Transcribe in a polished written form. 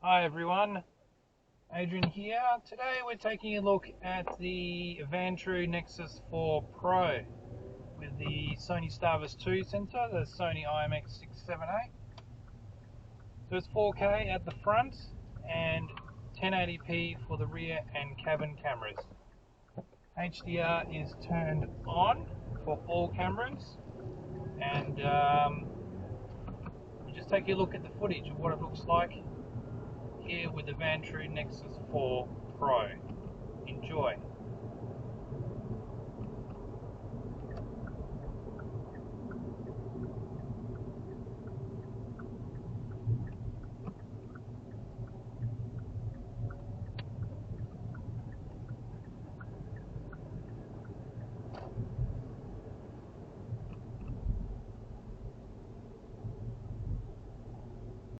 Hi everyone, Adrian here. Today we're taking a look at the Vantrue Nexus 4 Pro with the Sony Starvis 2 sensor, the Sony IMX678. So it's 4K at the front and 1080p for the rear and cabin cameras. HDR is turned on for all cameras, and we'll just take a look at the footage of what it looks like here with the Vantrue Nexus 4 Pro. Enjoy.